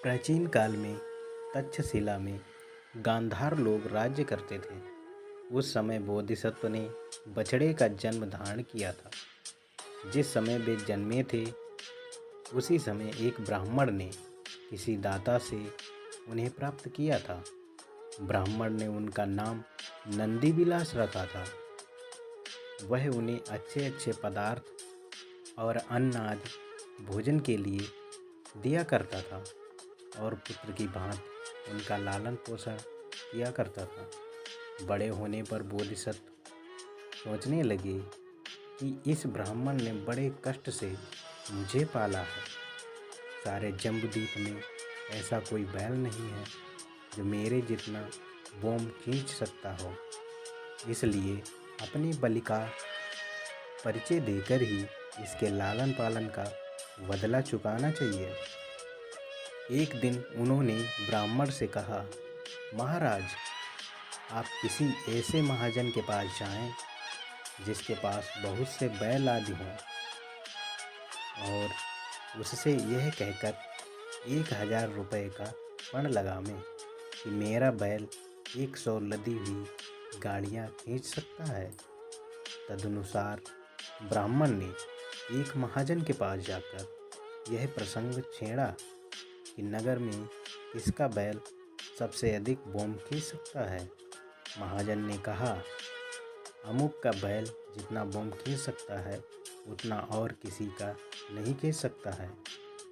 प्राचीन काल में तक्षशिला में गांधार लोग राज्य करते थे। उस समय बोधिसत्व ने बछड़े का जन्म धारण किया था। जिस समय वे जन्मे थे उसी समय एक ब्राह्मण ने किसी दाता से उन्हें प्राप्त किया था। ब्राह्मण ने उनका नाम नंदी विलास रखा था। वह उन्हें अच्छे अच्छे पदार्थ और अन्न आदि भोजन के लिए दिया करता था और पुत्र की भांति उनका लालन पोषण किया करता था। बड़े होने पर बोधिसत्व सोचने लगे कि इस ब्राह्मण ने बड़े कष्ट से मुझे पाला है। सारे जम्बूद्वीप में ऐसा कोई बैल नहीं है जो मेरे जितना बोम खींच सकता हो, इसलिए अपनी बलि का परिचय देकर ही इसके लालन पालन का बदला चुकाना चाहिए। एक दिन उन्होंने ब्राह्मण से कहा, महाराज, आप किसी ऐसे महाजन के पास जाएं जिसके पास बहुत से बैल आदि हों और उससे यह कहकर 1000 रुपये का पण लगावें कि मेरा बैल 100 लदी हुई गाड़ियाँ खींच सकता है। तदनुसार ब्राह्मण ने एक महाजन के पास जाकर यह प्रसंग छेड़ा कि नगर में किसका बैल सबसे अधिक बोम खींच सकता है। महाजन ने कहा, अमुक का बैल जितना बोम खींच सकता है उतना और किसी का नहीं खींच सकता है।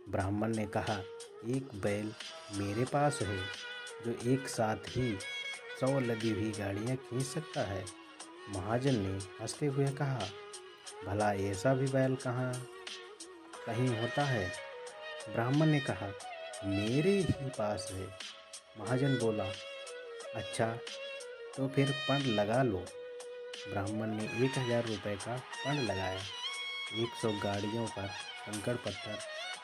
ब्राह्मण ने कहा, एक बैल मेरे पास है जो एक साथ ही 100 लदी हुई गाड़ियाँ खींच सकता है। महाजन ने हंसते हुए कहा, भला ऐसा भी बैल कहीं होता है? ब्राह्मण ने कहा, मेरे ही पास है। महाजन बोला, अच्छा तो फिर पण लगा लो। ब्राह्मण ने 1000 रुपये का पण लगाया। 100 गाड़ियों पर कंकड़ पत्थर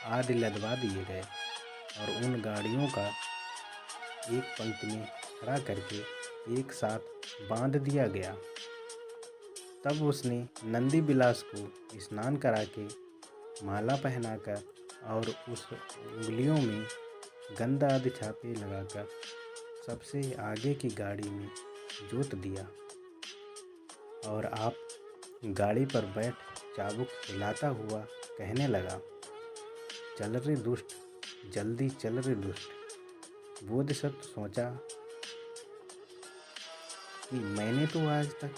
आदि लदवा दिए गए और उन गाड़ियों का एक पंक्ति में खड़ा करके एक साथ बांध दिया गया। तब उसने नंदी विलास को स्नान करा के माला पहनाकर और उस उंगलियों में गंध आदि छापे लगाकर सबसे आगे की गाड़ी में जोत दिया और आप गाड़ी पर बैठ चाबुक हिलाता हुआ कहने लगा, चल रे दुष्ट, जल्दी चल रे दुष्ट। बोधिसत्व सोचा कि मैंने तो आज तक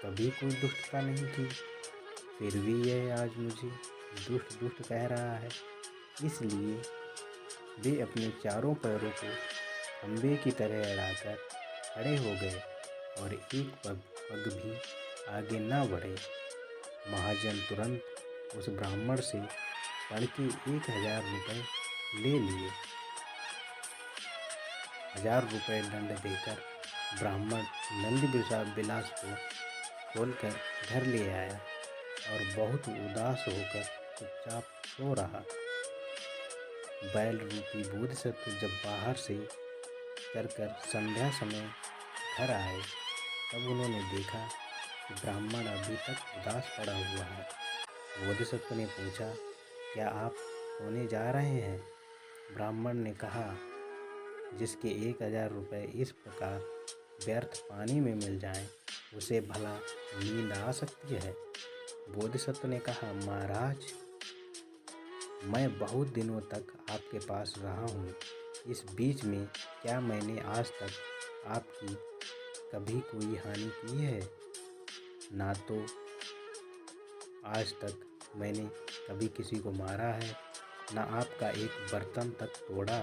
कभी कोई दुष्टता नहीं की, फिर भी यह आज मुझे दुष्ट दुष्ट कह रहा है। इसलिए वे अपने चारों पैरों को खंबे की तरह अड़ाकर खड़े हो गए और एक पग भी आगे न बढ़े। महाजन तुरंत उस ब्राह्मण से तड़के 1000 रुपये ले लिए। 1000 रुपये दंड देकर ब्राह्मण नंदी विलास को खोलकर घर ले आया और बहुत उदास होकर चुपचाप सो रहा। बैल रूपी बोधिसत्व जब बाहर से चलकर संध्या समय घर आए तब उन्होंने देखा कि ब्राह्मण अभी तक उदास पड़ा हुआ है। बोधिसत्व ने पूछा, क्या आप सोने जा रहे हैं? ब्राह्मण ने कहा, जिसके 1000 रुपये इस प्रकार व्यर्थ पानी में मिल जाएं, उसे भला नींद आ सकती है? बोधिसत्व ने कहा, महाराज, मैं बहुत दिनों तक आपके पास रहा हूँ। इस बीच में क्या मैंने आज तक आपकी कभी कोई हानि की है? ना तो आज तक मैंने कभी किसी को मारा है, ना आपका एक बर्तन तक तोड़ा,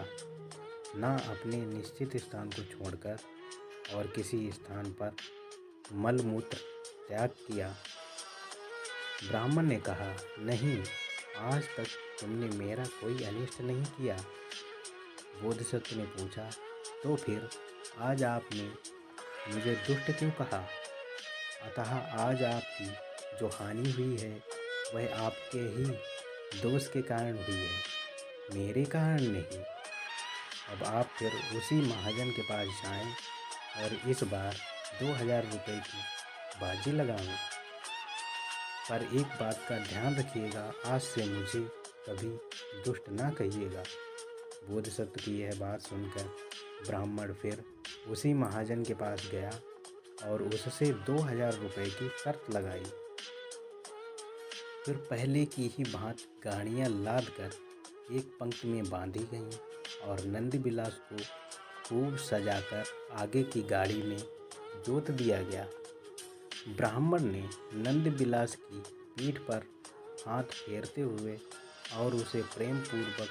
ना अपने निश्चित स्थान को छोड़कर और किसी स्थान पर मलमूत्र त्याग किया। ब्राह्मण ने कहा, नहीं, आज तक तुमने मेरा कोई अनिष्ट नहीं किया। बोधिसत्व ने पूछा, तो फिर आज आपने मुझे दुष्ट क्यों कहा? अतः आज आपकी जो हानि हुई है वह आपके ही दोष के कारण हुई है, मेरे कारण नहीं। अब आप फिर उसी महाजन के पास जाएं और इस बार 2000 रुपये की बाजी लगाएं। पर एक बात का ध्यान रखिएगा, आज से मुझे कभी दुष्ट ना कहिएगा। बोधिसत्व की यह बात सुनकर ब्राह्मण फिर उसी महाजन के पास गया और उससे 2000 रुपये की शर्त लगाई। फिर पहले की ही भांति गाड़ियाँ लाद कर एक पंक्ति में बांधी गईं और नंदबिलास को खूब सजाकर आगे की गाड़ी में जोत दिया गया। ब्राह्मण ने नंदबिलास की पीठ पर हाथ फेरते हुए और उसे प्रेम पूर्वक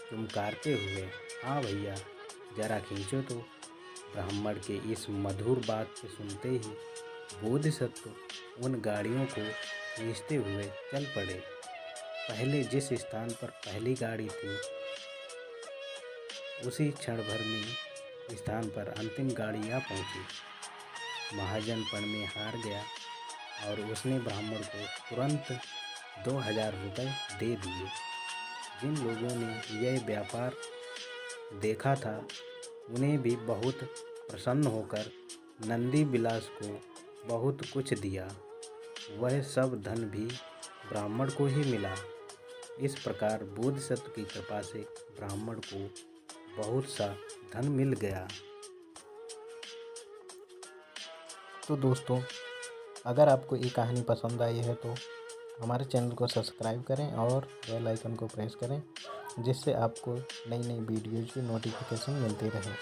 चुमकारते हुए, हाँ भैया जरा खींचो तो। ब्राह्मण के इस मधुर बात को सुनते ही बोधिसत्व उन गाड़ियों को खींचते हुए चल पड़े। पहले जिस स्थान पर पहली गाड़ी थी उसी क्षण भर में स्थान पर अंतिम गाड़ी आ पहुंची। महाजन पण में हार गया और उसने ब्राह्मण को तुरंत 2000 रुपये दे दिए। जिन लोगों ने यह व्यापार देखा था उन्हें भी बहुत प्रसन्न होकर नंदबिलास को बहुत कुछ दिया। वह सब धन भी ब्राह्मण को ही मिला। इस प्रकार बोधिसत्व की कृपा से ब्राह्मण को बहुत सा धन मिल गया। तो दोस्तों, अगर आपको ये कहानी पसंद आई है तो हमारे चैनल को सब्सक्राइब करें और बेल आइकन को प्रेस करें, जिससे आपको नई नई वीडियोज़ की नोटिफिकेशन मिलती रहे।